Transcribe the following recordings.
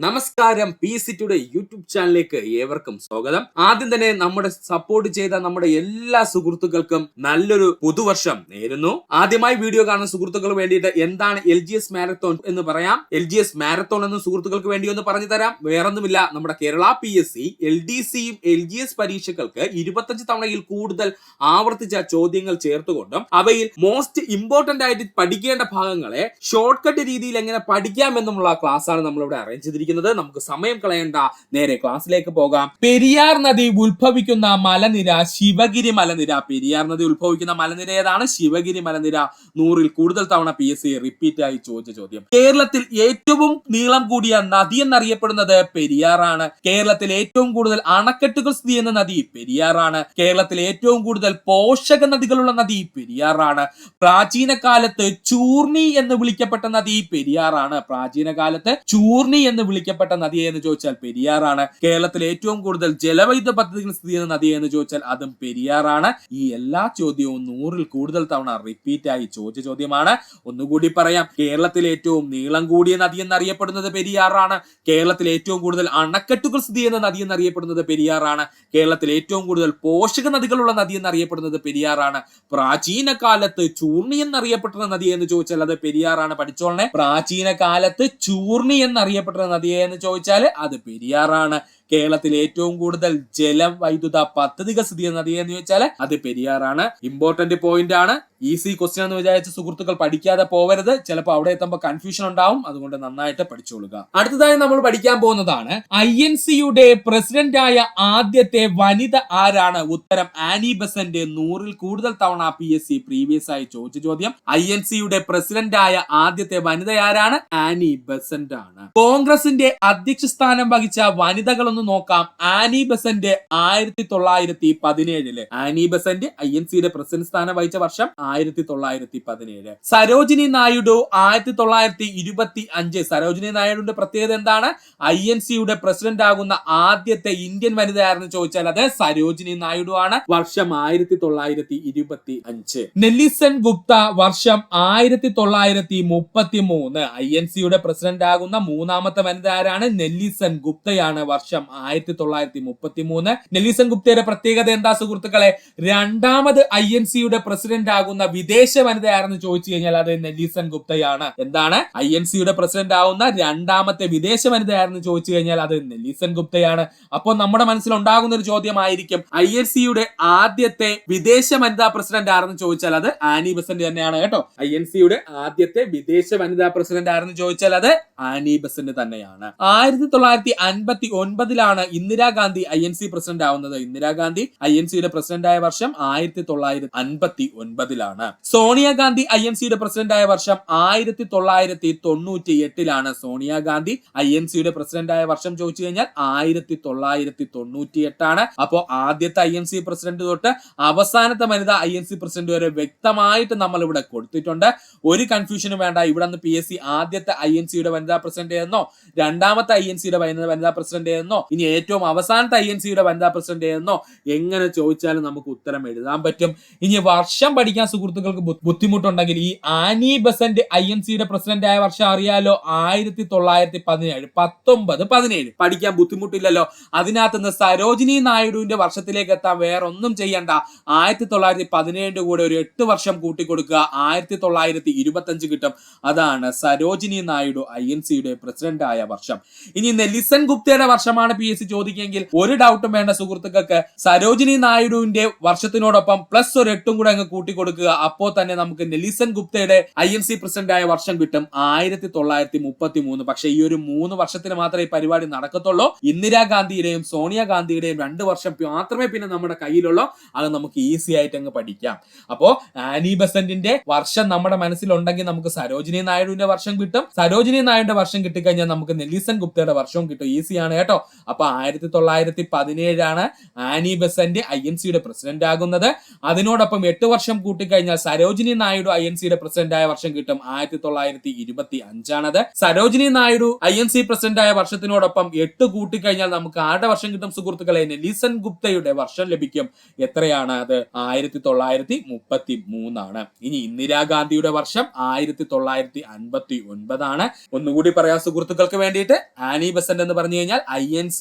നമസ്കാരം, P C today YouTube ചാനലിലേക്ക് ഏവർക്കും സ്വാഗതം. ആദ്യം തന്നെ നമ്മുടെ സപ്പോർട്ട് ചെയ്ത നമ്മുടെ എല്ലാ സുഹൃത്തുക്കൾക്കും നല്ലൊരു പുതുവർഷം നേരുന്നു. ആദ്യമായി വീഡിയോ കാണുന്ന സുഹൃത്തുക്കൾക്ക് വേണ്ടിയിട്ട് എന്താണ് LGS മാരത്തോൺ എന്ന് പറയാം. LGS മാരത്തോൺ എന്ന് സുഹൃത്തുക്കൾക്ക് വേണ്ടി ഒന്ന് പറഞ്ഞു തരാം. വേറൊന്നുമില്ല, നമ്മുടെ കേരള PSC LDCയും LGS പരീക്ഷകൾക്ക് 25 തവണയിൽ കൂടുതൽ ആവർത്തിച്ച ചോദ്യങ്ങൾ ചേർത്തുകൊണ്ടും അവയിൽ മോസ്റ്റ് ഇമ്പോർട്ടന്റ് ആയിട്ട് പഠിക്കേണ്ട ഭാഗങ്ങളെ ഷോർട്ട് കട്ട് രീതിയിൽ എങ്ങനെ പഠിക്കാമെന്നുമുള്ള ക്ലാസ് ആണ് നമ്മളിവിടെ അറേഞ്ച് ചെയ്തിരിക്കുന്നത്. നമുക്ക് സമയം കളയണ്ട, നേരെ ക്ലാസ്സിലേക്ക് പോകാം. പെരിയാർ നദി ഉത്ഭവിക്കുന്ന മലനിര ശിവഗിരി മലനിര. പെരിയാർ നദി ഉത്ഭവിക്കുന്ന മലനിര ഏതാണ്? ശിവഗിരി മലനിര. 100-ൽ കൂടുതൽ തവണ PSC റിപ്പീറ്റ് ആയി ചോദിച്ച ചോദ്യം. കേരളത്തിൽ ഏറ്റവും നീളം കൂടിയ നദി എന്നറിയപ്പെടുന്നത് പെരിയാറാണ്. കേരളത്തിൽ ഏറ്റവും കൂടുതൽ അണക്കെട്ടുകൾ സ്ഥിതി ചെയ്യുന്ന നദി പെരിയാറാണ്. കേരളത്തിൽ ഏറ്റവും കൂടുതൽ പോഷക നദികളുള്ള നദി പെരിയാറാണ്. പ്രാചീന കാലത്ത് ചൂർണി എന്ന് വിളിക്കപ്പെട്ട നദി പെരിയാറാണ്. പ്രാചീന കാലത്ത് ചൂർണി എന്ന് വിളിക്കപ്പെട്ട നദി എന്ന് ചോദിച്ചാൽ പെരിയാറാണ്. കേരളത്തിൽ ഏറ്റവും കൂടുതൽ ജലവൈദ്യുത പദ്ധതികൾ സ്ഥിതി ചെയ്യുന്ന നദി എന്ന് ചോദിച്ചാൽ അതും പെരിയാറാണ്. ഈ എല്ലാ ചോദ്യവും 100-ൽ കൂടുതൽ തവണ റിപ്പീറ്റ് ആയി ചോദിച്ച ചോദ്യമാണ്. ഒന്നുകൂടി പറയാം, കേരളത്തിൽ ഏറ്റവും നീളം കൂടിയ നദി എന്നറിയപ്പെടുന്നത് പെരിയാറാണ്. കേരളത്തിൽ ഏറ്റവും കൂടുതൽ അണക്കെട്ടുകൾ സ്ഥിതി ചെയ്യുന്ന നദി എന്നറിയപ്പെടുന്നത് പെരിയാറാണ്. കേരളത്തിൽ ഏറ്റവും കൂടുതൽ പോഷക നദികളുള്ള നദി എന്നറിയപ്പെടുന്നത് പെരിയാറാണ്. പ്രാചീന കാലത്ത് ചൂർണി എന്നറിയപ്പെടുന്ന നദി എന്ന് ചോദിച്ചാൽ അത് പെരിയാറാണ്. പഠിച്ചോളനെ, പ്രാചീന കാലത്ത് ചൂർണി എന്നറിയപ്പെടുന്ന നദി എന്ന് ചോദിച്ചാൽ അത് പെരിയാറാണ്. കേരളത്തിൽ ഏറ്റവും കൂടുതൽ ജലവൈദ്യുത പദ്ധതികൾ സ്ഥിതി ചെയ്യുന്ന നദി എന്ന് ചോദിച്ചാൽ അത് പെരിയാറാണ്. ഇമ്പോർട്ടന്റ് പോയിന്റ് ആണ്. ഈസി ക്വസ്റ്റ്യൻ എന്ന് വിചാരിച്ച സുഹൃത്തുക്കൾ പഠിക്കാതെ പോവരുത്. ചിലപ്പോൾ അവിടെ എത്തുമ്പോൾ കൺഫ്യൂഷൻ ഉണ്ടാവും. അതുകൊണ്ട് നന്നായിട്ട് പഠിച്ചോളുക. അടുത്തതായി നമ്മൾ പഠിക്കാൻ പോകുന്നതാണ് INCയുടെ പ്രസിഡന്റ് ആയ ആദ്യത്തെ വനിത ആരാണ്? ഉത്തരം ആനി ബസന്റ്. 100-ൽ കൂടുതൽ തവണ PSC പ്രീവിയസ് ആയി ചോദിച്ച ചോദ്യം. INCയുടെ പ്രസിഡന്റ് ആയ ആദ്യത്തെ വനിത ആരാണ്? ആനി ബസന്റ് ആണ്. കോൺഗ്രസിന്റെ അധ്യക്ഷ സ്ഥാനം വഹിച്ച വനിതകൾ നോക്കാം. Annie Besant 1917. ആനി ബസന്റ് INCയുടെ പ്രസിഡന്റ് സ്ഥാനം വഹിച്ച വർഷം 1917. സരോജിനി നായിഡു 1925. സരോജിനി നായിഡുവിന്റെ പ്രത്യേകത എന്താണ്? INCയുടെ പ്രസിഡന്റ് ആകുന്ന ആദ്യത്തെ ഇന്ത്യൻ വനിത ആരെന്ന് ചോദിച്ചാൽ അത് സരോജിനി നായിഡു ആണ്. വർഷം 1925. നെല്ലിസൺ ഗുപ്ത വർഷം 1933. INCയുടെ പ്രസിഡന്റ് ആകുന്ന മൂന്നാമത്തെ വനിത ആരാണ്? നെല്ലിസൺ ഗുപ്തയാണ്. വർഷം 1933. നെല്ലിസൺ ഗുപ്തയുടെ പ്രത്യേകത എന്താ സുഹൃത്തുക്കളെ? രണ്ടാമത് INCയുടെ പ്രസിഡന്റ് ആകുന്ന വിദേശ വനിത ആരെന്ന് ചോദിച്ചു കഴിഞ്ഞാൽ അത് നെല്ലിസൺ ഗുപ്തയാണ്. എന്താണ്? INCയുടെ പ്രസിഡന്റ് ആവുന്ന രണ്ടാമത്തെ വിദേശ വനിത ആരെന്ന് ചോദിച്ചു കഴിഞ്ഞാൽ അത് നെല്ലിസൺ ഗുപ്തയാണ്. അപ്പോൾ നമ്മുടെ മനസ്സിൽ ഉണ്ടാകുന്ന ഒരു ചോദ്യമായിരിക്കും, INCയുടെ ആദ്യത്തെ വിദേശ വനിതാ പ്രസിഡന്റ് ആരെന്ന് ചോദിച്ചാൽ അത് ആനി ബസന്റ് തന്നെയാണ് കേട്ടോ. INCയുടെ ആദ്യത്തെ വിദേശ വനിതാ പ്രസിഡന്റ് ആരെന്ന് ചോദിച്ചാൽ അത് ആനി ബസന്റ് തന്നെയാണ്. 1959 ഇന്ദിരാഗാന്ധി INC പ്രസിഡന്റ് ആവുന്നത്. ഇന്ദിരാഗാന്ധി INCയുടെ പ്രസിഡന്റ് ആയ വർഷം 1959. സോണിയാഗാന്ധി INCയുടെ പ്രസിഡന്റ് ആയ വർഷം 1998. സോണിയാഗാന്ധി INCയുടെ പ്രസിഡന്റ് ആയ വർഷം ചോദിച്ചു കഴിഞ്ഞാൽ 1998. അപ്പോ ആദ്യത്തെ INC പ്രസിഡന്റ് തൊട്ട് അവസാനത്തെ വനിത INC പ്രസിഡന്റ് വരെ വ്യക്തമായിട്ട് നമ്മൾ ഇവിടെ കൊടുത്തിട്ടുണ്ട്. ഒരു കൺഫ്യൂഷനും വേണ്ട. ഇവിടെ നിന്ന് PSC ആദ്യത്തെ INCയുടെ വനിതാ പ്രസിഡന്റ് എന്നോ രണ്ടാമത്തെ INCയുടെ വനിതാ പ്രസിഡന്റ് എന്നോ ഇനി ഏറ്റവും അവസാനത്തെ INCയുടെ വനിതാ പ്രസിഡന്റ് എന്നോ എങ്ങനെ ചോദിച്ചാലും നമുക്ക് ഉത്തരം എഴുതാൻ പറ്റും. ഇനി വർഷം പഠിക്കാൻ സുഹൃത്തുക്കൾക്ക് ബുദ്ധിമുട്ടുണ്ടെങ്കിൽ ഈ ആനി ബസന്റ് INCയുടെ പ്രസിഡന്റ് ആയ വർഷം അറിയാലോ, 1917. 1917 പഠിക്കാൻ ബുദ്ധിമുട്ടില്ലല്ലോ. അതിനകത്ത് നിന്ന് സരോജിനി നായിഡുവിന്റെ വർഷത്തിലേക്ക് എത്താൻ വേറെ ഒന്നും ചെയ്യണ്ട. 1917 കൂടെ ഒരു 8 വർഷം കൂട്ടിക്കൊടുക്കുക, 1925 കിട്ടും. അതാണ് സരോജിനി നായിഡു INCയുടെ പ്രസിഡന്റ് ആയ വർഷം. ഇനി നെല്ലിസൺ ഗുപ്തയുടെ വർഷമാണ് PSC ചോദിക്കെങ്കിൽ ഒരു ഡൗട്ടും വേണ്ട സുഹൃത്തുക്കൾക്ക്. സരോജിനി നായിഡുവിന്റെ വർഷത്തിനോടൊപ്പം പ്ലസ് ഒരു 8 കൂടെ അങ്ങ് കൂട്ടിക്കൊടുക്കുക. അപ്പോൾ തന്നെ നമുക്ക് നെല്ലിസൺ ഗുപ്തയുടെ INC പ്രസിഡന്റ് ആയ വർഷം കിട്ടും 1933. പക്ഷെ ഈ ഒരു 3 വർഷത്തിന് മാത്രമേ ഈ പരിപാടി നടക്കത്തുള്ളൂ. ഇന്ദിരാഗാന്ധിയുടെയും സോണിയാഗാന്ധിയുടെയും 2 വർഷം മാത്രമേ പിന്നെ നമ്മുടെ കയ്യിലുള്ളൂ. അത് നമുക്ക് ഈസി ആയിട്ട് അങ്ങ് പഠിക്കാം. അപ്പോ ആനി ബസന്റിന്റെ വർഷം നമ്മുടെ മനസ്സിലുണ്ടെങ്കിൽ നമുക്ക് സരോജിനി നായിഡുവിന്റെ വർഷം കിട്ടും. സരോജിനി നായിഡുവിന്റെ വർഷം കിട്ടിക്കഴിഞ്ഞാൽ നമുക്ക് നെല്ലിസൺ ഗുപ്തയുടെ വർഷവും കിട്ടും. ഈസിയാണ് കേട്ടോ. അപ്പൊ 1917 ആനി ബെസന്റ് INC പ്രസിഡന്റ് ആകുന്നത്. അതിനോടൊപ്പം 8 വർഷം കൂട്ടിക്കഴിഞ്ഞാൽ സരോജിനി നായിഡു INC പ്രസിഡന്റ് ആയ വർഷം കിട്ടും 1925. സരോജിനി നായിഡു INC പ്രസിഡന്റ് ആയ വർഷത്തിനോടൊപ്പം 8 കൂട്ടിക്കഴിഞ്ഞാൽ നമുക്ക് ആരുടെ വർഷം കിട്ടും സുഹൃത്തുക്കളെ? നെൽസൺ ഗുപ്തയുടെ വർഷം ലഭിക്കും. എത്രയാണ് അത്? 1933. ഇനി ഇന്ദിരാഗാന്ധിയുടെ വർഷം 1959. ഒന്നുകൂടി പറയാം സുഹൃത്തുക്കൾക്ക് വേണ്ടിയിട്ട്. ആനി ബെസന്റ് എന്ന് പറഞ്ഞു കഴിഞ്ഞാൽ INC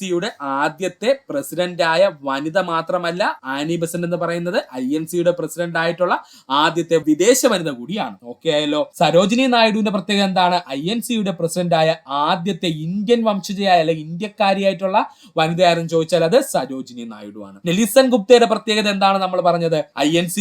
ആദ്യത്തെ പ്രസിഡന്റ് ആയ വനിത മാത്രമല്ല, ആനി ബെസന്റ് എന്ന് പറയുന്നത് INC പ്രസിഡന്റ് ആയിട്ടുള്ള ആദ്യത്തെ വിദേശ വനിത കൂടിയാണ്. ഓക്കെ ആയല്ലോ. സരോജിനി നായിഡുവിന്റെ പ്രത്യേകത എന്താണ്? INC പ്രസിഡന്റ് ആയ ആദ്യത്തെ ഇന്ത്യൻ വംശജയായ അല്ലെങ്കിൽ ഇന്ത്യക്കാരിയായിട്ടുള്ള വനിത ആരെന്ന് ചോദിച്ചാൽ അത് സരോജിനി നായിഡു ആണ്. നെൽസൺ ഗുപ്തയുടെ പ്രത്യേകത എന്താണ് നമ്മൾ പറഞ്ഞത്? INC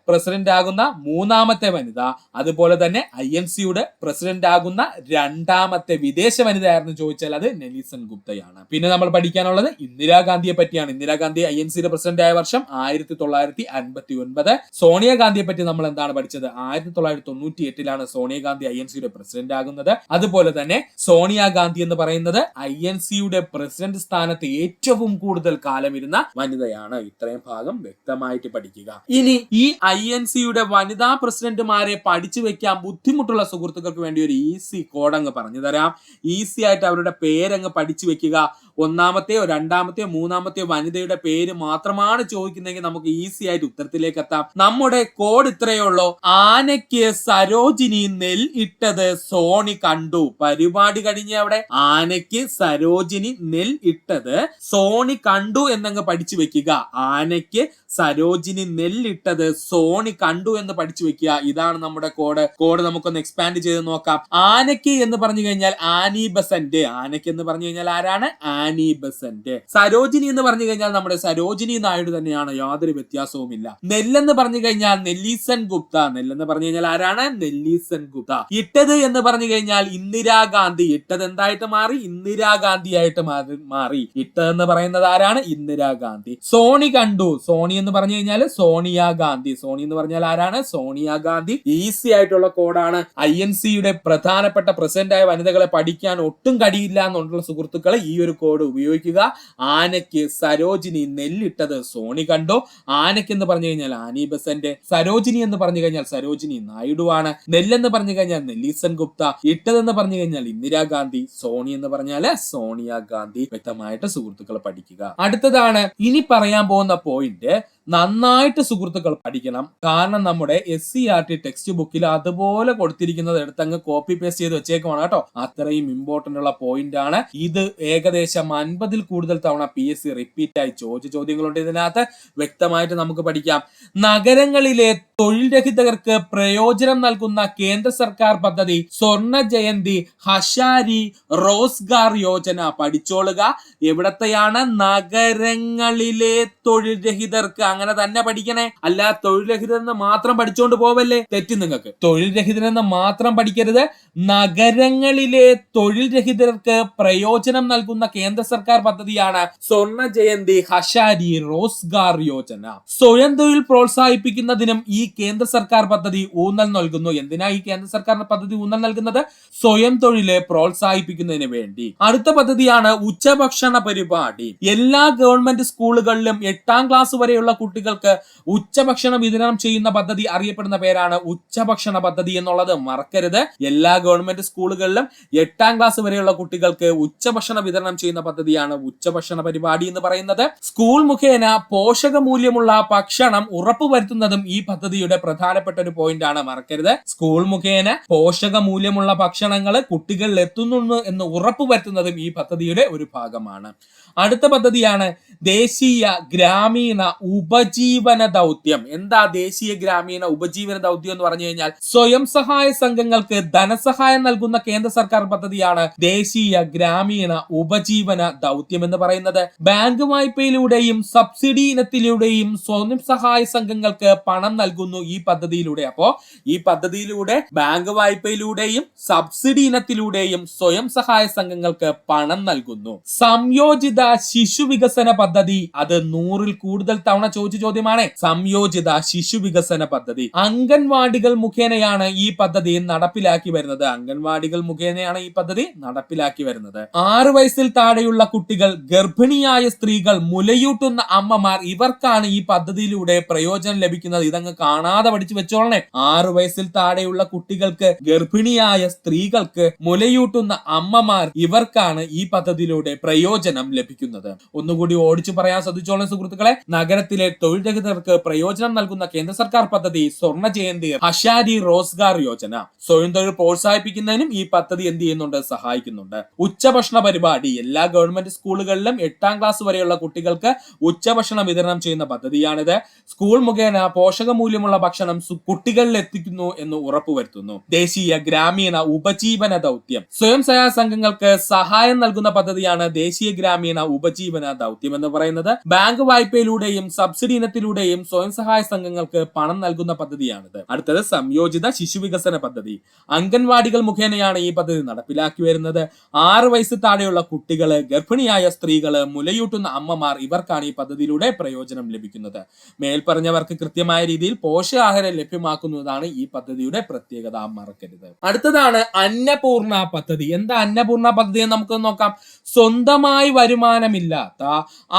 പ്രസിഡന്റ് ആകുന്ന 3ാമത്തെ വനിത, അതുപോലെ തന്നെ INC പ്രസിഡന്റ് ആകുന്ന 2ാമത്തെ വിദേശ വനിത ആരെന്ന് ചോദിച്ചാൽ അത് നെൽസൺ ഗുപ്തയാണ്. പിന്നെ നമ്മൾ പഠിക്കാനുള്ളത് ഇന്ദിരാഗാന്ധിയെ പറ്റിയാണ്. ഇന്ദിരാഗാന്ധി INC പ്രസിഡന്റ് ആയ വർഷം 1959. സോണിയാഗാന്ധിയെ പറ്റി നമ്മൾ എന്താണ് പഠിച്ചത്? 1998 സോണിയാഗാന്ധി INC പ്രസിഡന്റ് ആകുന്നത്. അതുപോലെ തന്നെ സോണിയാഗാന്ധി എന്ന് പറയുന്നത് INC പ്രസിഡന്റ് സ്ഥാനത്ത് ഏറ്റവും കൂടുതൽ കാലം ഇരുന്ന വനിതയാണ്. ഇത്രയും ഭാഗം വ്യക്തമായിട്ട് പഠിക്കുക. ഇനി ഈ INC വനിതാ പ്രസിഡന്റുമാരെ പഠിച്ചു വെക്കാൻ ബുദ്ധിമുട്ടുള്ള സുഹൃത്തുക്കൾക്ക് വേണ്ടി ഒരു ഈസി കോഡ് അങ്ങ് പറഞ്ഞു തരാം. ഈസി ആയിട്ട് അവരുടെ പേരങ്ങ് പഠിച്ചു വെക്കുക. 1ാമത്തെയോ 2ാമത്തെയോ 3ാമത്തെയോ വനിതയുടെ പേര് മാത്രമാണ് ചോദിക്കുന്നതെങ്കിൽ നമുക്ക് ഈസി ആയിട്ട് ഉത്തരത്തിലേക്ക് എത്താം. നമ്മുടെ കോഡ് ഇത്രയേ ഉള്ളൂ. ആനയ്ക്ക് സരോജിനി നെൽ ഇട്ടത് സോണി കണ്ടു. പരിപാടി കഴിഞ്ഞ അവിടെ ആനയ്ക്ക് സരോജിനി നെൽ ഇട്ടത് സോണി കണ്ടു എന്നങ്ങ് പഠിച്ചു വെക്കുക. ആനയ്ക്ക് സരോജിനി നെല്ലിട്ടത് സോണി കണ്ടു എന്ന് പഠിച്ചു വെക്കുക. ഇതാണ് നമ്മുടെ കോഡ് നമുക്കൊന്ന് എക്സ്പാൻഡ് ചെയ്ത് നോക്കാം. ആനയ്ക്ക് എന്ന് പറഞ്ഞു കഴിഞ്ഞാൽ ആനി ബെസന്റ്. ആനയ്ക്ക് എന്ന് പറഞ്ഞു കഴിഞ്ഞാൽ ആരാണ്? Annie Besant. സരോജിനി എന്ന് പറഞ്ഞു കഴിഞ്ഞാൽ നമ്മുടെ സരോജിനി നായിഡു തന്നെയാണ്, യാതൊരു വ്യത്യാസവുമില്ല. നെല്ലെന്ന് പറഞ്ഞു കഴിഞ്ഞാൽ നെൽസൺ ഗുപ്ത. നെല്ലെന്ന് പറഞ്ഞു കഴിഞ്ഞാൽ ആരാണ്? നെൽസൺ ഗുപ്ത. ഇട്ടത് എന്ന് പറഞ്ഞു കഴിഞ്ഞാൽ ഇന്ദിരാഗാന്ധി. ഇട്ടത് എന്തായിട്ട് മാറി? ഇന്ദിരാഗാന്ധി ആയിട്ട് മാറി. ഇട്ടതെന്ന് പറയുന്നത് ആരാണ്? ഇന്ദിരാഗാന്ധി. സോണി കണ്ടു. സോണി എന്ന് പറഞ്ഞു കഴിഞ്ഞാൽ സോണിയാഗാന്ധി. സോണി എന്ന് പറഞ്ഞാൽ ആരാണ്? സോണിയാഗാന്ധി. ഈസി ആയിട്ടുള്ള കോഡാണ്. INC പ്രധാനപ്പെട്ട പ്രസിഡന്റ് ആയ വനിതകളെ പഠിക്കാൻ ഒട്ടും കഴിയില്ല എന്നുള്ള സുഹൃത്തുക്കൾ ഈ ഒരു കോഡ് ഉപയോഗിക്കുക. ആനയ്ക്ക് സരോജിനി നെല്ലിട്ടത് സോണി കണ്ടു. ആനയ്ക്ക് എന്ന് പറഞ്ഞു കഴിഞ്ഞാൽ ആനി ബെസന്റ്. സരോജിനി എന്ന് പറഞ്ഞു കഴിഞ്ഞാൽ സരോജിനി നായിഡു ആണ്. നെല്ലെന്ന് പറഞ്ഞു കഴിഞ്ഞാൽ നെൽസൺ ഗുപ്ത. ഇട്ടതെന്ന് പറഞ്ഞു കഴിഞ്ഞാൽ ഇന്ദിരാഗാന്ധി. സോണി എന്ന് പറഞ്ഞാൽ സോണിയാഗാന്ധി. വ്യക്തമായിട്ട് സുഹൃത്തുക്കൾ പഠിക്കുക. അടുത്തതാണ് ഇനി പറയാൻ പോകുന്ന പോയിന്റ്. നന്നായിട്ട് സുഹൃത്തുക്കൾ പഠിക്കണം. കാരണം നമ്മുടെ SCERT ടെക്സ്റ്റ് ബുക്കിൽ അതുപോലെ കൊടുത്തിരിക്കുന്നത് എടുത്തങ്ങ് കോപ്പി പേസ്റ്റ് ചെയ്ത് വെച്ചേക്കുവാണ് കേട്ടോ. അത്രയും ഇമ്പോർട്ടന്റ് ഉള്ള പോയിന്റ് ആണ് ഇത്. ഏകദേശം 50-ൽ കൂടുതൽ തവണ PSC റിപ്പീറ്റ് ആയി ചോദിച്ച ചോദ്യങ്ങളുണ്ട് ഇതിനകത്ത്. വ്യക്തമായിട്ട് നമുക്ക് പഠിക്കാം. നഗരങ്ങളിലെ തൊഴിൽ രഹിതർക്ക് പ്രയോജനം നൽകുന്ന കേന്ദ്ര സർക്കാർ പദ്ധതി സ്വർണ്ണ ജയന്തി ഹഷാരി റോസ്ഗാർ യോജന. പഠിച്ചോളുക. എവിടത്തെയാണ്? നഗരങ്ങളിലെ തൊഴിൽ രഹിതർക്ക്. അങ്ങനെ തന്നെ പഠിക്കണേ. അല്ല തൊഴിൽ രഹിതരെന്ന് മാത്രം പഠിച്ചോണ്ട് പോവല്ലേ, തെറ്റി നിങ്ങൾക്ക്. തൊഴിൽ രഹിതരെന്ന് മാത്രം പഠിക്കരുത്. നഗരങ്ങളിലെ തൊഴിൽ രഹിതർക്ക് പ്രയോജനം നൽകുന്ന കേന്ദ്ര സർക്കാർ പദ്ധതിയാണ് സ്വർണ്ണ ജയന്തി ഹഷാരി റോസ്ഗാർ യോജന. സ്വയം തൊഴിൽ പ്രോത്സാഹിപ്പിക്കുന്നതിനും ഈ കേന്ദ്ര സർക്കാർ പദ്ധതി ഊന്നൽ നൽകുന്നു. എന്തിനാ ഈ കേന്ദ്ര സർക്കാർ പദ്ധതി ഊന്നൽ നൽകുന്നത്? സ്വയം തൊഴിലെ പ്രോത്സാഹിപ്പിക്കുന്നതിന് വേണ്ടി. അടുത്ത പദ്ധതിയാണ് ഉച്ചഭക്ഷണ പരിപാടി. എല്ലാ ഗവൺമെന്റ് സ്കൂളുകളിലും 8ാം ക്ലാസ് വരെയുള്ള കുട്ടികൾക്ക് ഉച്ചഭക്ഷണം വിതരണം ചെയ്യുന്ന പദ്ധതി അറിയപ്പെടുന്ന പേരാണ് ഉച്ചഭക്ഷണ പദ്ധതി എന്നുള്ളത് മറക്കരുത്. എല്ലാ ഗവൺമെന്റ് സ്കൂളുകളിലും 8ാം ക്ലാസ് വരെയുള്ള കുട്ടികൾക്ക് ഉച്ചഭക്ഷണം വിതരണം ചെയ്യുന്ന പദ്ധതിയാണ് ഉച്ചഭക്ഷണ പരിപാടി എന്ന് പറയുന്നത്. സ്കൂൾ മുഖേന പോഷകമൂല്യമുള്ള ഭക്ഷണം ഉറപ്പുവരുത്തുന്നതും ഈ പദ്ധതിയുടെ പ്രധാനപ്പെട്ട ഒരു പോയിന്റ് ആണ്, മറക്കരുത്. സ്കൂൾ മുഖേന പോഷകമൂല്യമുള്ള ഭക്ഷണങ്ങൾ കുട്ടികളിൽ എത്തുന്നു എന്ന് ഉറപ്പുവരുത്തുന്നതും ഈ പദ്ധതിയുടെ ഒരു ഭാഗമാണ്. അടുത്ത പദ്ധതിയാണ് ദേശീയ ഗ്രാമീണ ഉപജീവന ദൗത്യം. എന്താ ദേശീയ ഗ്രാമീണ ഉപജീവന ദൗത്യം എന്ന് പറഞ്ഞു കഴിഞ്ഞാൽ സ്വയം സഹായ സംഘങ്ങൾക്ക് ധനസഹായം നൽകുന്ന കേന്ദ്ര സർക്കാർ പദ്ധതിയാണ് ദേശീയ ഗ്രാമീണ ഉപജീവന ദൗത്യം എന്ന് പറയുന്നത്. ബാങ്ക് വായ്പയിലൂടെയും സബ്സിഡി ഇനത്തിലൂടെയും സ്വയം സഹായ സംഘങ്ങൾക്ക് പണം നൽകുന്നു ഈ പദ്ധതിയിലൂടെ. അപ്പോ ഈ പദ്ധതിയിലൂടെ ബാങ്ക് വായ്പയിലൂടെയും സബ്സിഡി ഇനത്തിലൂടെയും സ്വയം സഹായ സംഘങ്ങൾക്ക് പണം നൽകുന്നു. സംയോജിത ശിശു വികസന പദ്ധതി. അത് 100-ൽ കൂടുതൽ തവണ ചോദിച്ച ചോദ്യമാണ്. സംയോജിത ശിശു വികസന പദ്ധതി അംഗൻവാടികൾ മുഖേനയാണ് ഈ പദ്ധതി നടപ്പിലാക്കി വരുന്നത്. അംഗൻവാടികൾ മുഖേനയാണ് ഈ പദ്ധതി നടപ്പിലാക്കി വരുന്നത്. 6 വയസ്സിൽ താഴെയുള്ള കുട്ടികൾ, ഗർഭിണിയായ സ്ത്രീകൾ, മുലയൂട്ടുന്ന അമ്മമാർ, ഇവർക്കാണ് ഈ പദ്ധതിയിലൂടെ പ്രയോജനം ലഭിക്കുന്നത്. ഇതങ്ങ് കാണാതെ പഠിച്ചു വെച്ചോളണേ. 6 വയസ്സിൽ താഴെയുള്ള കുട്ടികൾക്ക്, ഗർഭിണിയായ സ്ത്രീകൾക്ക്, മുലയൂട്ടുന്ന അമ്മമാർ, ഇവർക്കാണ് ഈ പദ്ധതിയിലൂടെ പ്രയോജനം ലഭിക്കുന്നത്. ഒന്നുകൂടി ഓടിച്ചു പറയാൻ ശ്രദ്ധിച്ചോളാം സുഹൃത്തുക്കളെ. നഗരത്തിലെ തൊഴിൽ രഹിതർക്ക് പ്രയോജനം നൽകുന്ന കേന്ദ്ര സർക്കാർ പദ്ധതി സ്വർണ്ണ ജയന്തി ഹഷാരി റോസ്ഗാർ യോജന. സ്വയം തൊഴിൽ പ്രോത്സാഹിപ്പിക്കുന്നതിനും ഈ പദ്ധതി എന്ത് ചെയ്യുന്നുണ്ട്? സഹായിക്കുന്നുണ്ട്. ഉച്ചഭക്ഷണ പരിപാടി എല്ലാ ഗവൺമെന്റ് സ്കൂളുകളിലും 8ാം ക്ലാസ് വരെയുള്ള കുട്ടികൾക്ക് ഉച്ചഭക്ഷണം വിതരണം ചെയ്യുന്ന പദ്ധതിയാണിത്. സ്കൂൾ മുഖേന പോഷകമൂല്യമുള്ള ഭക്ഷണം കുട്ടികളിൽ എത്തിക്കുന്നു എന്ന് ഉറപ്പുവരുത്തുന്നു. ദേശീയ ഗ്രാമീണ ഉപജീവന ദൗത്യം സ്വയം സഹായ സംഘങ്ങൾക്ക് സഹായം നൽകുന്ന പദ്ധതിയാണ് ദേശീയ ഗ്രാമീണ ഉപജീവന ദൗത്യം എന്ന് പറയുന്നത്. ബാങ്ക് വായ്പയിലൂടെയും സബ്സിഡി ഇനത്തിലൂടെയും സ്വയം സഹായ സംഘങ്ങൾക്ക് പണം നൽകുന്ന പദ്ധതിയാണിത്. അടുത്തത് സംയോജിത ശിശു വികസന പദ്ധതി. അംഗൻവാടികൾ മുഖേനയാണ് ഈ പദ്ധതി നടപ്പിലാക്കി വരുന്നത്. 6 വയസ്സ് താഴെയുള്ള കുട്ടികള്, ഗർഭിണിയായ സ്ത്രീകള്, മുലയൂട്ടുന്ന അമ്മമാർ, ഇവർക്കാണ് ഈ പദ്ധതിയിലൂടെ പ്രയോജനം ലഭിക്കുന്നത്. മേൽപ്പറഞ്ഞവർക്ക് കൃത്യമായ രീതിയിൽ പോഷകാഹാരം ലഭ്യമാക്കുന്നതാണ് ഈ പദ്ധതിയുടെ പ്രത്യേകത, മറക്കരുത്. അടുത്തതാണ് അന്നപൂർണ പദ്ധതി. എന്താ അന്നപൂർണ പദ്ധതി എന്ന് നമുക്ക് നോക്കാം. സ്വന്തമായി വരുമാനമില്ലാത്ത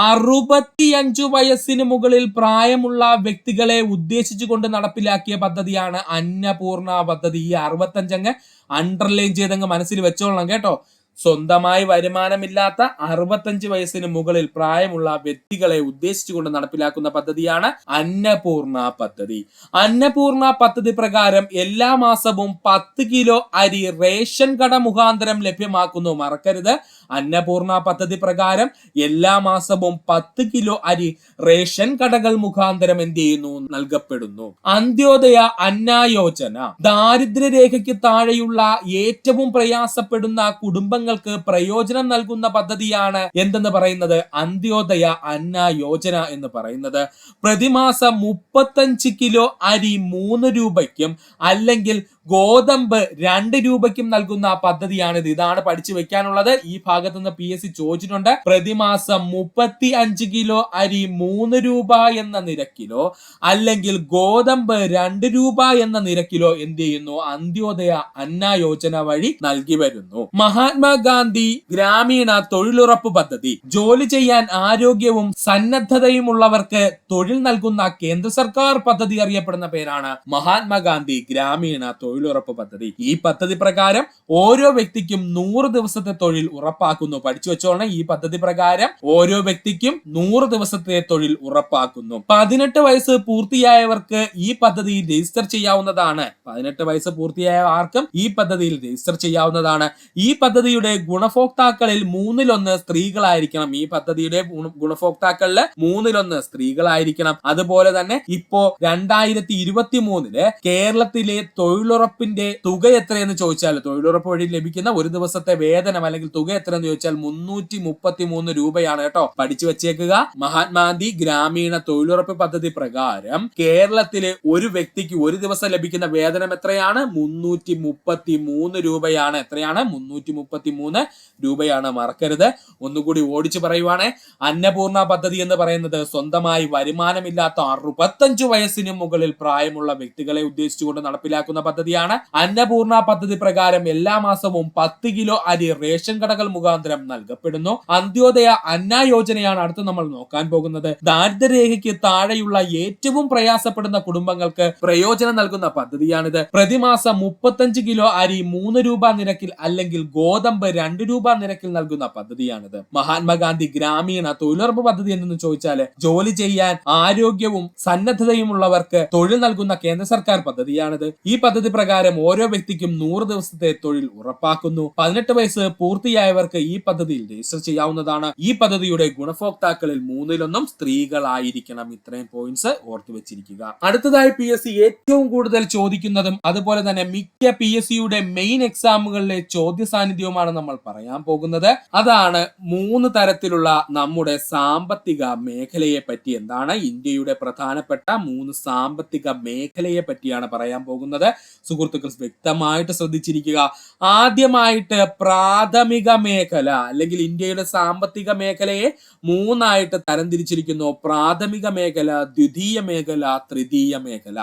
65 വയസ്സിന് മുകളിൽ പ്രായമുള്ള വ്യക്തികളെ ഉദ്ദേശിച്ചുകൊണ്ട് നടപ്പിലാക്കിയ പദ്ധതിയാണ് അന്നപൂർണ പദ്ധതി. ഈ 65 അണ്ടർലൈൻ ചെയ്തങ്ങ് മനസ്സിൽ വെച്ചോളണം കേട്ടോ. സ്വന്തമായി വരുമാനമില്ലാത്ത 65 വയസ്സിന് മുകളിൽ പ്രായമുള്ള വ്യക്തികളെ ഉദ്ദേശിച്ചുകൊണ്ട് നടപ്പിലാക്കുന്ന പദ്ധതിയാണ് അന്നപൂർണ പദ്ധതി. അന്നപൂർണ പദ്ധതി പ്രകാരം എല്ലാ മാസവും 10 കിലോ അരി റേഷൻ കട മുഖാന്തരം ലഭ്യമാക്കുന്നു. മറക്കരുത്, അന്നപൂർണ പദ്ധതി പ്രകാരം എല്ലാ മാസവും 10 കിലോ അരി റേഷൻ കടകൾ മുഖാന്തരം എന്ത് ചെയ്യുന്നു? നൽകപ്പെടുന്നു. അന്ത്യോദയ അന്ന യോജന ദാരിദ്ര്യരേഖയ്ക്ക് താഴെയുള്ള ഏറ്റവും പ്രയാസപ്പെടുന്ന കുടുംബങ്ങൾക്ക് പ്രയോജനം നൽകുന്ന പദ്ധതിയാണ് എന്തെന്ന് പറയുന്നത്? അന്ത്യോദയ അന്ന യോജന എന്ന് പറയുന്നത്. പ്രതിമാസം 35 കിലോ അരി 3 രൂപയ്ക്കും അല്ലെങ്കിൽ ഗോതമ്പ് 2 രൂപയ്ക്കും നൽകുന്ന പദ്ധതിയാണിത്. ഇതാണ് പഠിച്ചു വെക്കാനുള്ളത്. ഈ ഭാഗത്ത് നിന്ന് PSC ചോദിച്ചിട്ടുണ്ട്. പ്രതിമാസം 35 കിലോ അരി 3 രൂപ എന്ന നിരക്കിലോ അല്ലെങ്കിൽ ഗോതമ്പ് 2 രൂപ എന്ന നിരക്കിലോ എന്ത് ചെയ്യുന്നു? അന്ത്യോദയ അന്ന യോജന വഴി നൽകി വരുന്നു. മഹാത്മാഗാന്ധി ഗ്രാമീണ തൊഴിലുറപ്പ് പദ്ധതി ജോലി ചെയ്യാൻ ആരോഗ്യവും സന്നദ്ധതയുമുള്ളവർക്ക് തൊഴിൽ നൽകുന്ന കേന്ദ്ര സർക്കാർ പദ്ധതി അറിയപ്പെടുന്ന പേരാണ് മഹാത്മാഗാന്ധി ഗ്രാമീണ തൊഴിലുറപ്പ് പദ്ധതി. ഈ പദ്ധതി പ്രകാരം ഓരോ വ്യക്തിക്കും 100 ദിവസത്തെ തൊഴിൽ ഉറപ്പാക്കുന്നു. പഠിച്ചു വെച്ചോളണം. ഈ പദ്ധതി പ്രകാരം ഓരോ വ്യക്തിക്കും 100 ദിവസത്തെ തൊഴിൽ ഉറപ്പാക്കുന്നു. 18 വയസ്സ് പൂർത്തിയായവർക്ക് ഈ പദ്ധതിയിൽ രജിസ്റ്റർ ചെയ്യാവുന്നതാണ്. 18 വയസ്സ് പൂർത്തിയായ ആർക്കും ഈ പദ്ധതിയിൽ രജിസ്റ്റർ ചെയ്യാവുന്നതാണ്. ഈ പദ്ധതിയുടെ ഗുണഭോക്താക്കളിൽ 1/3 സ്ത്രീകളായിരിക്കണം. ഈ പദ്ധതിയുടെ ഗുണഭോക്താക്കളിൽ 1/3 സ്ത്രീകളായിരിക്കണം. അതുപോലെ തന്നെ ഇപ്പോ 2023 കേരളത്തിലെ തൊഴിലുറപ്പിന്റെ തുക എത്രയെന്ന് ചോദിച്ചാൽ, തൊഴിലുറപ്പ് വഴി ലഭിക്കുന്ന ഒരു ദിവസത്തെ വേതനം അല്ലെങ്കിൽ തുക എത്രയെന്ന് ചോദിച്ചാൽ 333 രൂപയാണ് കേട്ടോ. പഠിച്ചു വെച്ചേക്കുക. മഹാത്മാഗാന്ധി ഗ്രാമീണ തൊഴിലുറപ്പ് പദ്ധതി പ്രകാരം കേരളത്തിലെ ഒരു വ്യക്തിക്ക് ഒരു ദിവസം ലഭിക്കുന്ന വേതനം എത്രയാണ്? 333 രൂപയാണ്. എത്രയാണ്? 333 രൂപയാണ്. മറക്കരുത്. ഒന്നുകൂടി ഓടിച്ചു പറയുവാണ്. അന്നപൂർണ പദ്ധതി എന്ന് പറയുന്നത് സ്വന്തമായി വരുമാനമില്ലാത്ത 65 വയസ്സിന് മുകളിൽ പ്രായമുള്ള വ്യക്തികളെ ഉദ്ദേശിച്ചുകൊണ്ട് നടപ്പിലാക്കുന്ന പദ്ധതിയാണ്. അന്നപൂർണ പദ്ധതി പ്രകാരം എല്ലാ മാസവും 10 കിലോ അരി റേഷൻ കടകൾ മുഖാന്തരം നൽകപ്പെടുന്നു. അന്ത്യോദയ അന്ന യോജനയാണ് അടുത്ത് നമ്മൾ നോക്കാൻ പോകുന്നത്. ദാരിദ്ര്യരേഖയ്ക്ക് താഴെയുള്ള ഏറ്റവും പ്രയാസപ്പെടുന്ന കുടുംബങ്ങൾക്ക് പ്രയോജനം നൽകുന്ന പദ്ധതിയാണിത്. പ്രതിമാസം 35 കിലോ അരി 3 രൂപ നിരക്കിൽ അല്ലെങ്കിൽ ഗോതമ്പ് 2 രൂപ നിരക്കിൽ നൽകുന്ന പദ്ധതിയാണിത്. മഹാത്മാഗാന്ധി ഗ്രാമീണ തൊഴിലുറപ്പ് പദ്ധതി എന്തെന്ന് ചോദിച്ചാൽ ജോലി ചെയ്യാൻ ആരോഗ്യവും സന്നദ്ധതയുമുള്ളവർക്ക് തൊഴിൽ നൽകുന്ന കേന്ദ്ര സർക്കാർ പദ്ധതിയാണിത്. ഈ പദ്ധതി പ്രകാരം ഓരോ വ്യക്തിക്കും 100 ദിവസത്തെ തൊഴിൽ ഉറപ്പാക്കുന്നു. 18 വയസ്സ് പൂർത്തിയായവർക്ക് ഈ പദ്ധതിയിൽ രജിസ്റ്റർ ചെയ്യാവുന്നതാണ്. ഈ പദ്ധതിയുടെ ഗുണഭോക്താക്കളിൽ 1/3 സ്ത്രീകളായിരിക്കണം. ഇത്രയും പോയിന്റ്സ് ഓർത്തു വെച്ചിരിക്കുക. അടുത്തതായി PSC ഏറ്റവും കൂടുതൽ ചോദിക്കുന്നതും അതുപോലെ തന്നെ മിക്ക PSCയുടെ മെയിൻ എക്സാമുകളിലെ ചോദ്യ സാന്നിധ്യവുമാണ് നമ്മൾ പറയാൻ പോകുന്നത്. അതാണ് 3 തരത്തിലുള്ള നമ്മുടെ സാമ്പത്തിക മേഖലയെ പറ്റി. എന്താണ്? ഇന്ത്യയുടെ പ്രധാനപ്പെട്ട 3 സാമ്പത്തിക മേഖലയെ പറ്റിയാണ് പറയാൻ പോകുന്നത്. സുഹൃത്തുക്കൾ വ്യക്തമായിട്ട് ശ്രദ്ധിച്ചിരിക്കുക. ആദ്യമായിട്ട് പ്രാഥമിക മേഖല അല്ലെങ്കിൽ ഇന്ത്യയുടെ സാമ്പത്തിക മേഖലയെ 3ആയിട്ട് തരംതിരിച്ചിരിക്കുന്നു. പ്രാഥമിക മേഖല, ദ്വിതീയ മേഖല, തൃതീയ മേഖല.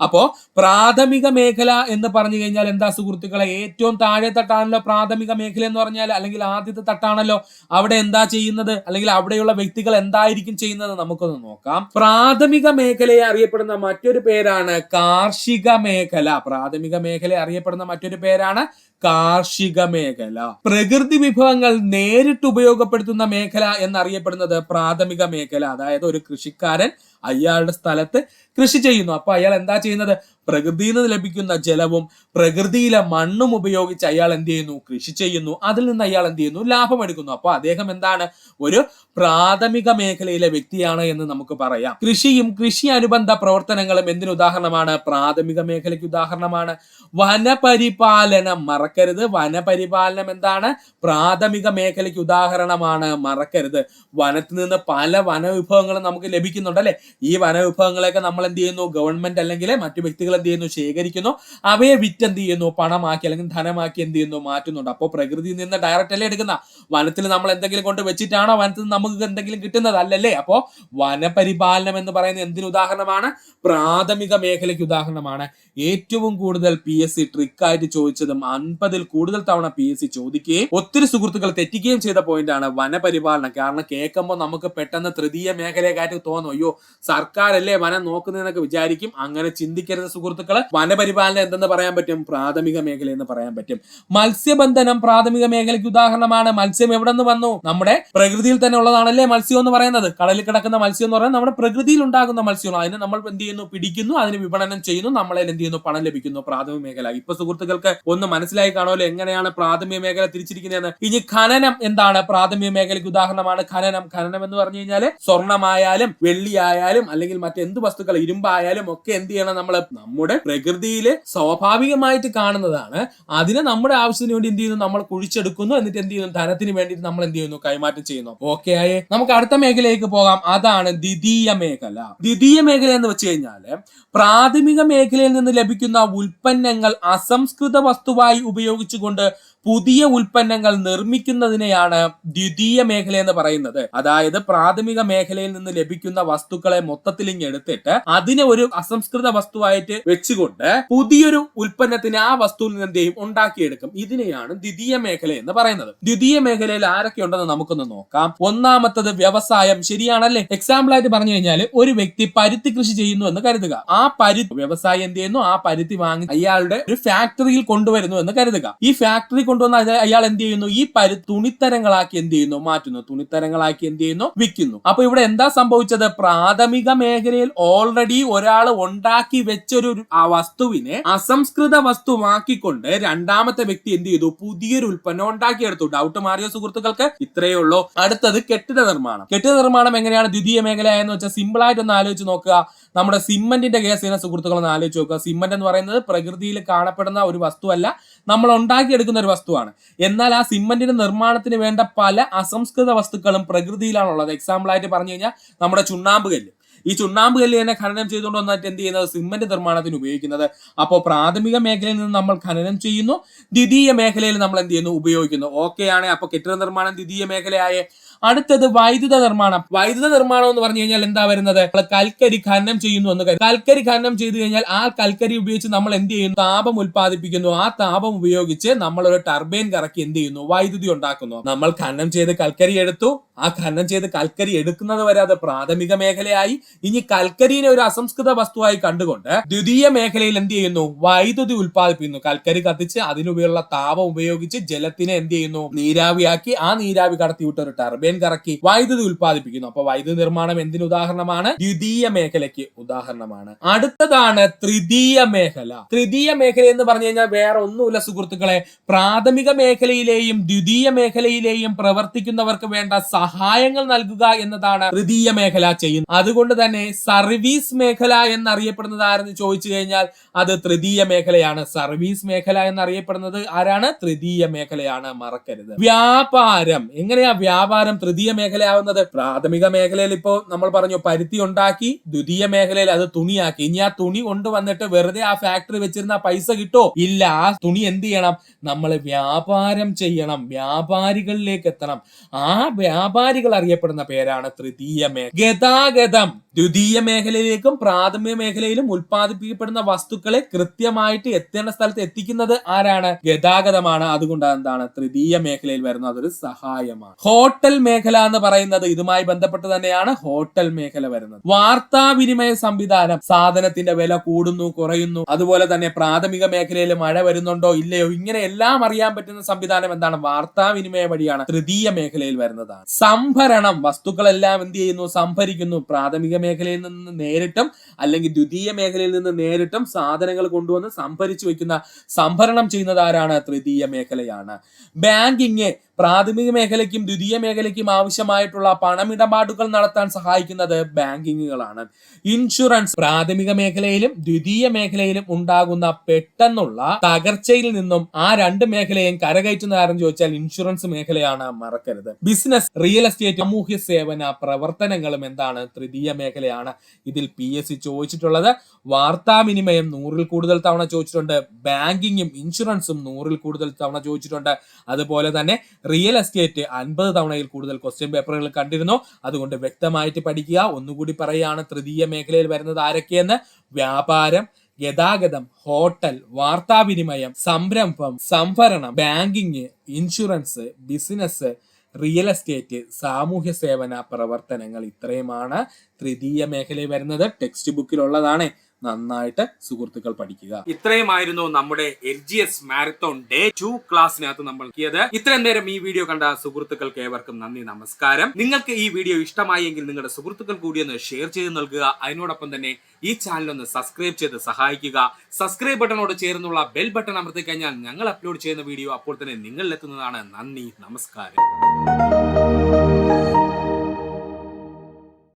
അപ്പോ പ്രാഥമിക മേഖല എന്ന് പറഞ്ഞു കഴിഞ്ഞാൽ എന്താ സുഹൃത്തുക്കളെ? ഏറ്റവും താഴെ തട്ടാണല്ലോ പ്രാഥമിക മേഖല എന്ന് പറഞ്ഞാൽ, അല്ലെങ്കിൽ ആദ്യത്തെ തട്ടാണല്ലോ. അവിടെ എന്താ ചെയ്യുന്നത്, അല്ലെങ്കിൽ അവിടെയുള്ള വ്യക്തികൾ എന്തായിരിക്കും ചെയ്യുന്നത് നമുക്കൊന്ന് നോക്കാം. പ്രാഥമിക മേഖലയെ അറിയപ്പെടുന്ന മറ്റൊരു പേരാണ് കാർഷിക മേഖല. പ്രാഥമിക മേഖല അറിയപ്പെടുന്ന മറ്റൊരു പേരാണ് കാർഷിക മേഖല. പ്രകൃതി വിഭവങ്ങൾ നേരിട്ട് ഉപയോഗപ്പെടുത്തുന്ന മേഖല എന്നറിയപ്പെടുന്നത് പ്രാഥമിക മേഖല. അതായത് ഒരു കൃഷിക്കാരൻ അയാളുടെ സ്ഥലത്ത് കൃഷി ചെയ്യുന്നു. അപ്പൊ അയാൾ എന്താ ചെയ്യുന്നത്? പ്രകൃതിയിൽ നിന്ന് ലഭിക്കുന്ന ജലവും പ്രകൃതിയിലെ മണ്ണും ഉപയോഗിച്ച് അയാൾ എന്ത് ചെയ്യുന്നു? കൃഷി ചെയ്യുന്നു. അതിൽ നിന്ന് അയാൾ എന്ത് ചെയ്യുന്നു? ലാഭം എടുക്കുന്നു. അപ്പൊ അദ്ദേഹം എന്താണ്? ഒരു പ്രാഥമിക മേഖലയിലെ വ്യക്തിയാണ് എന്ന് നമുക്ക് പറയാം. കൃഷിയും കൃഷി അനുബന്ധ പ്രവർത്തനങ്ങളും എന്തിന് ഉദാഹരണമാണ്? പ്രാഥമിക മേഖലയ്ക്ക് ഉദാഹരണമാണ്. വനപരിപാലനം മറക്കരുത്. വനപരിപാലനം എന്താണ്? പ്രാഥമിക മേഖലയ്ക്ക് ഉദാഹരണമാണ്, മറക്കരുത്. വനത്തിൽ നിന്ന് പല വനവിഭവങ്ങളും നമുക്ക് ലഭിക്കുന്നുണ്ട് അല്ലെ? ഈ വനവിഭവങ്ങളെയൊക്കെ നമ്മൾ എന്ത് ചെയ്യുന്നു? ഗവൺമെന്റ് അല്ലെങ്കിൽ മറ്റു വ്യക്തികൾ എന്ത് ചെയ്യുന്നു? ശേഖരിക്കുന്നു. അവയെ വിറ്റ് എന്ത് ചെയ്യുന്നു? പണമാക്കി അല്ലെങ്കിൽ ധനമാക്കി എന്ത് ചെയ്യുന്നു? മാറ്റുന്നുണ്ട്. അപ്പോൾ പ്രകൃതിയിൽ നിന്ന് ഡയറക്റ്റ് അല്ലേ എടുക്കുന്ന? വനത്തിൽ നമ്മൾ എന്തെങ്കിലും കൊണ്ട് വെച്ചിട്ടാണോ വനത്തിൽ നിന്ന് നമുക്ക് എന്തെങ്കിലും കിട്ടുന്നത്? അല്ലല്ലേ? അപ്പോ വനപരിപാലനം എന്ന് പറയുന്നത് എന്തിന് ഉദാഹരണമാണ്? പ്രാഥമിക മേഖലയ്ക്ക് ഉദാഹരണമാണ്. ഏറ്റവും കൂടുതൽ PSC ട്രിക്കായിട്ട് ചോദിച്ചതും 50-ൽ കൂടുതൽ തവണ PSC ചോദിക്കുകയും ഒത്തിരി സുഹൃത്തുക്കൾ തെറ്റിക്കുകയും ചെയ്ത പോയിന്റാണ് വനപരിപാലനം. കാരണം കേൾക്കുമ്പോൾ നമുക്ക് പെട്ടെന്ന് തൃതീയ മേഖലയെക്കായിട്ട് തോന്നും, അയ്യോ സർക്കാരല്ലേ വനം നോക്കുന്നതെന്നൊക്കെ വിചാരിക്കും. അങ്ങനെ ചിന്തിക്കരുത് സുഹൃത്തുക്കള്. വനപരിപാലനം എന്തെന്ന് പറയാൻ പറ്റും? പ്രാഥമിക മേഖല എന്ന് പറയാൻ പറ്റും. മത്സ്യബന്ധനം പ്രാഥമിക മേഖലയ്ക്ക് ഉദാഹരണമാണ്. മത്സ്യം എവിടെ നിന്ന് വന്നു? നമ്മുടെ പ്രകൃതിയിൽ തന്നെ ഉള്ളതാണല്ലേ മത്സ്യം എന്ന് പറയുന്നത്. കടലിൽ കിടക്കുന്ന മത്സ്യം എന്ന് പറയുന്നത് നമ്മുടെ പ്രകൃതിയിൽ ഉണ്ടാകുന്ന മത്സ്യമാണ്. അതിനെ നമ്മൾ എന്ത് ചെയ്യുന്നു? പിടിക്കുന്നു, അതിന് വിപണനം ചെയ്യുന്നു, നമ്മളെ എന്ത് ചെയ്യുന്നു? പണം ലഭിക്കുന്നു. പ്രാഥമിക മേഖല. ഇപ്പൊ സുഹൃത്തുക്കൾക്ക് ഒന്ന് മനസ്സിലായി കാണുമല്ലോ എങ്ങനെയാണ് പ്രാഥമിക മേഖല തിരിച്ചിരിക്കുന്നതെന്ന്. ഇനി ഖനനം എന്താണ്? പ്രാഥമിക മേഖലയ്ക്ക് ഉദാഹരണമാണ് ഖനനം. ഖനനം എന്ന് പറഞ്ഞു കഴിഞ്ഞാൽ സ്വർണമായാലും വെള്ളിയായാലും അല്ലെങ്കിൽ മറ്റെന്ത് വസ്തുക്കൾ, ഇരുമ്പായാലും ഒക്കെ എന്ത് ചെയ്യണം? നമ്മൾ നമ്മുടെ പ്രകൃതിയിൽ സ്വാഭാവികമായിട്ട് കാണുന്നതാണ്. അതിനെ നമ്മുടെ ആവശ്യത്തിന് വേണ്ടി എന്ത് ചെയ്യുന്നു? നമ്മൾ കുഴിച്ചെടുക്കുന്നു. എന്നിട്ട് എന്ത് ചെയ്യുന്നു? ധനത്തിന് വേണ്ടിയിട്ട് നമ്മൾ എന്ത് ചെയ്യുന്നു? കൈമാറ്റം ചെയ്യുന്നു. ഓക്കെ ആയേ? നമുക്ക് അടുത്ത മേഖലയിലേക്ക് പോകാം. അതാണ് ദ്വിതീയ മേഖല. ദ്വിതീയ മേഖല എന്ന് വെച്ച് കഴിഞ്ഞാല് പ്രാഥമിക മേഖലയിൽ നിന്ന് ലഭിക്കുന്ന ഉൽപ്പന്നങ്ങൾ അസംസ്കൃത വസ്തുവായി ഉപയോഗിച്ചുകൊണ്ട് പുതിയ ഉൽപ്പന്നങ്ങൾ നിർമ്മിക്കുന്നതിനെയാണ് ദ്വിതീയ മേഖല എന്ന് പറയുന്നത്. അതായത് പ്രാഥമിക മേഖലയിൽ നിന്ന് ലഭിക്കുന്ന വസ്തുക്കളെ മൊത്തത്തിൽ എടുത്തിട്ട് അതിനെ ഒരു അസംസ്കൃത വസ്തുവായിട്ട് വെച്ചുകൊണ്ട് പുതിയൊരു ഉൽപ്പന്നത്തിന് ആ വസ്തുവിൽ നിന്ന് എന്ത് ചെയ്യും? ഉണ്ടാക്കിയെടുക്കും. ഇതിനെയാണ് ദ്വിതീയ മേഖല എന്ന് പറയുന്നത്. ദ്വിതീയ മേഖലയിൽ ആരൊക്കെ ഉണ്ടെന്ന് നമുക്കൊന്ന് നോക്കാം. ഒന്നാമത്തത് വ്യവസായം. ശരിയാണല്ലേ? എക്സാമ്പിൾ ആയിട്ട് പറഞ്ഞു കഴിഞ്ഞാൽ ഒരു വ്യക്തി പരുത്തി കൃഷി ചെയ്യുന്നു എന്ന് കരുതുക. ആ പരുത്തി വ്യവസായി എന്ത് ചെയ്യുന്നു? ആ പരുത്തി വാങ്ങി അയാളുടെ ഒരു ഫാക്ടറിയിൽ കൊണ്ടുവരുന്നു എന്ന് കരുതുക. ഈ ഫാക്ടറി കൊണ്ടുവന്ന അയാൾ എന്ത് ചെയ്യുന്നു? ഈ തുണിത്തരങ്ങളാക്കി എന്ത് ചെയ്യുന്നു? മാറ്റുന്നു. തുണിത്തരങ്ങളാക്കി എന്ത് ചെയ്യുന്നു? വിൽക്കുന്നു. അപ്പൊ ഇവിടെ എന്താ സംഭവിച്ചത്? പ്രാഥമിക മേഖലയിൽ ഓൾറെഡി ഒരാൾ ഉണ്ടാക്കി വെച്ചൊരു ആ വസ്തുവിനെ അസംസ്കൃത വസ്തുവാക്കിക്കൊണ്ട് രണ്ടാമത്തെ വ്യക്തി എന്ത് ചെയ്തു? പുതിയൊരു ഉൽപ്പന്നം ഉണ്ടാക്കിയെടുത്തു. ഡൗട്ട് മാറിയ സുഹൃത്തുക്കൾക്ക് ഇത്രയേ ഉള്ളൂ. അടുത്തത് കെട്ടിട നിർമ്മാണം. കെട്ടിട നിർമ്മാണം എങ്ങനെയാണ് ദ്വിതീയ മേഖല എന്ന് വെച്ചാൽ സിമ്പിൾ ആയിട്ട് ഒന്ന് ആലോചിച്ച് നോക്കുക. നമ്മുടെ സിമന്റിന്റെ കേസ് ചെയ്യുന്ന സുഹൃത്തുക്കളൊന്ന് ആലോചിച്ച് നോക്കുക. സിമന്റ് എന്ന് പറയുന്നത് പ്രകൃതിയിൽ കാണപ്പെടുന്ന ഒരു വസ്തുവല്ല, നമ്മൾ ഉണ്ടാക്കിയെടുക്കുന്ന ഒരു വസ്തുവാണ്. എന്നാൽ ആ സിമന്റിന്റെ നിർമ്മാണത്തിന് വേണ്ട പല അസംസ്കൃത വസ്തുക്കളും പ്രകൃതിയിലാണുള്ളത്. എക്സാമ്പിൾ ആയിട്ട് പറഞ്ഞു കഴിഞ്ഞാൽ നമ്മുടെ ചുണ്ണാമ്പ് കല്ല്. ഈ ചുണ്ണാമ്പ് കല്ല് തന്നെ ഖനനം ചെയ്തുകൊണ്ട് വന്നിട്ട് എന്ത് ചെയ്യുന്നത്? സിമന്റ് നിർമ്മാണത്തിന് ഉപയോഗിക്കുന്നത്. അപ്പോൾ പ്രാഥമിക മേഖലയിൽ നിന്ന് നമ്മൾ ഖനനം ചെയ്യുന്നു, ദ്വിതീയ മേഖലയിൽ നമ്മൾ എന്ത് ചെയ്യുന്നു? ഉപയോഗിക്കുന്നു. ഓക്കെ ആണ്. അപ്പൊ കെട്ടിട നിർമ്മാണം ദ്വിതീയ മേഖലയായ. അടുത്തത് വൈദ്യുത നിർമ്മാണം. വൈദ്യുത നിർമ്മാണം എന്ന് പറഞ്ഞു കഴിഞ്ഞാൽ എന്താ വരുന്നത്? കൽക്കരി ഖനനം ചെയ്യുന്നു എന്ന് കരുതുക. കൽക്കരി ഖനനം ചെയ്തു കഴിഞ്ഞാൽ ആ കൽക്കരി ഉപയോഗിച്ച് നമ്മൾ എന്ത് ചെയ്യുന്നു? താപം ഉൽപ്പാദിപ്പിക്കുന്നു. ആ താപം ഉപയോഗിച്ച് നമ്മൾ ഒരു ടർബൈൻ കറക്കി എന്ത് ചെയ്യുന്നു? വൈദ്യുതി ഉണ്ടാക്കുന്നു. നമ്മൾ ഖനനം ചെയ്ത് കൽക്കരി എടുത്തു. ആ ഖനനം ചെയ്ത് കൽക്കരി എടുക്കുന്നത് വരെ അത് പ്രാഥമിക മേഖലയായി. ഇനി കൽക്കരിനെ ഒരു അസംസ്കൃത വസ്തുവായി കണ്ടുകൊണ്ട് ദ്വിതീയ മേഖലയിൽ എന്ത് ചെയ്യുന്നു? വൈദ്യുതി ഉൽപ്പാദിപ്പിക്കുന്നു. കൽക്കരി കത്തിച്ച് അതിനുപയോഗിയുള്ള താപം ഉപയോഗിച്ച് ജലത്തിനെ എന്ത് ചെയ്യുന്നു? നീരാവിയാക്കി. ആ നീരാവി കടത്തിവിട്ട് ഒരു ടർബൈൻ കറക്കി വൈദ്യുതി ഉൽപ്പാദിപ്പിക്കുന്നു. അപ്പൊ വൈദ്യുതി നിർമ്മാണം എന്തിന് ഉദാഹരണമാണ്? ദ്വിതീയ മേഖലയ്ക്ക് ഉദാഹരണമാണ്. അടുത്തതാണ് തൃതീയ മേഖല. തൃതീയ മേഖല എന്ന് പറഞ്ഞു കഴിഞ്ഞാൽ വേറെ ഒന്നുമില്ല സുഹൃത്തുക്കളെ. പ്രാഥമിക മേഖലയിലെയും ദ്വിതീയ മേഖലയിലെയും പ്രവർത്തിക്കുന്നവർക്ക് വേണ്ട സഹായങ്ങൾ നൽകുക എന്നതാണ് തൃതീയ മേഖല ചെയ്യുന്നത്. അതുകൊണ്ട് തന്നെ സർവീസ് മേഖല എന്നറിയപ്പെടുന്നത് ആരെന്ന് ചോദിച്ചു കഴിഞ്ഞാൽ അത് തൃതീയ മേഖലയാണ്. സർവീസ് മേഖല എന്നറിയപ്പെടുന്നത് ആരാണ്? തൃതീയ മേഖലയാണ്, മറക്കരുത്. വ്യാപാരം, എങ്ങനെയാ വ്യാപാരം തൃതീയ മേഖലയാവുന്നത്? പ്രാഥമിക മേഖലയിൽ ഇപ്പോ നമ്മൾ പറഞ്ഞു പരുത്തി ഉണ്ടാക്കി, ദ്വിതീയ മേഖലയിൽ അത് തുണിയാക്കി. ഇനി ആ തുണി കൊണ്ടുവന്നിട്ട് വെറുതെ ആ ഫാക്ടറി വെച്ചിരുന്ന പൈസ കിട്ടോ? ഇല്ല. ആ തുണി എന്ത് ചെയ്യണം? നമ്മൾ വ്യാപാരം ചെയ്യണം, വ്യാപാരികളിലേക്ക് എത്തണം. ആ വ്യാപാരികൾ അറിയപ്പെടുന്ന പേരാണ് തൃതീയ മേഖല. ഗതാഗതം ദ്വിതീയ മേഖലയിലേക്കും പ്രാഥമിക മേഖലയിലും ഉൽപ്പാദിപ്പിക്കപ്പെടുന്ന വസ്തുക്കളെ കൃത്യമായിട്ട് എത്തേണ്ട സ്ഥലത്ത് എത്തിക്കുന്നത് ആരാണ്? ഗതാഗതമാണ്. അതുകൊണ്ട് എന്താണ് തൃതീയ മേഖലയിൽ വരുന്നത്? അതൊരു സഹായമാണ്. ഹോട്ടൽ മേഖല എന്ന് പറയുന്നത് ഇതുമായി ബന്ധപ്പെട്ട് തന്നെയാണ് ഹോട്ടൽ മേഖല വരുന്നത്. വാർത്താവിനിമയ സംവിധാനം, സാധനത്തിന്റെ വില കൂടുന്നു കുറയുന്നു, അതുപോലെ തന്നെ പ്രാഥമിക മേഖലയിൽ മഴ വരുന്നുണ്ടോ ഇല്ലയോ, ഇങ്ങനെ എല്ലാം അറിയാൻ പറ്റുന്ന സംവിധാനം എന്താണ്? വാർത്താവിനിമയ വഴിയാണ്, തൃതീയ മേഖലയിൽ വരുന്നതാണ്. സംഭരണം, വസ്തുക്കളെല്ലാം എന്ത് ചെയ്യുന്നു? സംഭരിക്കുന്നു. പ്രാഥമിക മേഖലയിൽ നിന്ന് നേരിട്ടും അല്ലെങ്കിൽ ദ്വിതീയ മേഖലയിൽ നിന്ന് നേരിട്ടും സാധനങ്ങൾ കൊണ്ടുവന്ന് സംഭരിച്ചു വെക്കുന്ന, സംഭരണം ചെയ്യുന്നത് ആരാണ്? തൃതീയ മേഖലയാണ്. ബാങ്കിങ്, പ്രാഥമിക മേഖലയ്ക്കും ദ്വിതീയ മേഖലയ്ക്കും ആവശ്യമായിട്ടുള്ള പണമിടപാടുകൾ നടത്താൻ സഹായിക്കുന്നത് ബാങ്കിങ്ങുകളാണ്. ഇൻഷുറൻസ്, പ്രാഥമിക മേഖലയിലും ദ്വിതീയ മേഖലയിലും ഉണ്ടാകുന്ന പെട്ടെന്നുള്ള തകർച്ചയിൽ നിന്നും ആ രണ്ട് മേഖലയും കരകയറ്റുന്ന ആരെന്ന് ചോദിച്ചാൽ ഇൻഷുറൻസ് മേഖലയാണ്, മറക്കരുത്. ബിസിനസ്, റിയൽ എസ്റ്റേറ്റ്, സാമൂഹ്യ സേവന പ്രവർത്തനങ്ങളും എന്താണ്? തൃതീയ മേഖലയാണ്. ഇതിൽ PSC ചോദിച്ചിട്ടുള്ളത് വാർത്താവിനിമയം 100-ൽ കൂടുതൽ തവണ ചോദിച്ചിട്ടുണ്ട്, ബാങ്കിങ്ങും ഇൻഷുറൻസും 100-ൽ കൂടുതൽ തവണ ചോദിച്ചിട്ടുണ്ട്, അതുപോലെ തന്നെ റിയൽ എസ്റ്റേറ്റ് 50 തവണയിൽ കൂടുതൽ ക്വസ്റ്റ്യൻ പേപ്പറുകൾ കണ്ടിരുന്നു. അതുകൊണ്ട് വ്യക്തമായിട്ട് പഠിക്കുക. ഒന്നുകൂടി പറയുകയാണ്, തൃതീയ മേഖലയിൽ വരുന്നത് ആരൊക്കെയെന്ന്? വ്യാപാരം, ഗതാഗതം, ഹോട്ടൽ, വാർത്താവിനിമയം, സംരംഭം, സംഭരണം, banking, insurance, business, real estate, സാമൂഹ്യ സേവന പ്രവർത്തനങ്ങൾ. ഇത്രയുമാണ് തൃതീയ മേഖലയിൽ വരുന്നത്. ടെക്സ്റ്റ് ബുക്കിലുള്ളതാണ്. നന്നായിട്ട് സുഹൃത്തുക്കൾ പഠിക്കുക. ഇത്രയുമായിരുന്നു നമ്മുടെ LGS മാരത്തോൺ ഡേ 2 ക്ലാസ്സിനകത്ത് നമ്മൾ നോക്കിയത്. ഇത്രയും നേരം ഈ വീഡിയോ കണ്ട സുഹൃത്തുക്കൾക്ക് ഏവർക്കും നന്ദി, നമസ്കാരം. നിങ്ങൾക്ക് ഈ വീഡിയോ ഇഷ്ടമായി എങ്കിൽ നിങ്ങളുടെ സുഹൃത്തുക്കൾ കൂടി ഒന്ന് ഷെയർ ചെയ്ത് നൽകുക. അതിനോടൊപ്പം തന്നെ ഈ ചാനൽ ഒന്ന് സബ്സ്ക്രൈബ് ചെയ്ത് സഹായിക്കുക. സബ്സ്ക്രൈബ് ബട്ടണോട് ചേർന്നുള്ള ബെൽ ബട്ടൺ അമർത്തി കഴിഞ്ഞാൽ ഞങ്ങൾ അപ്ലോഡ് ചെയ്യുന്ന വീഡിയോ അപ്പോൾ തന്നെ നിങ്ങളിലെത്തുന്നതാണ്. നന്ദി, നമസ്കാരം.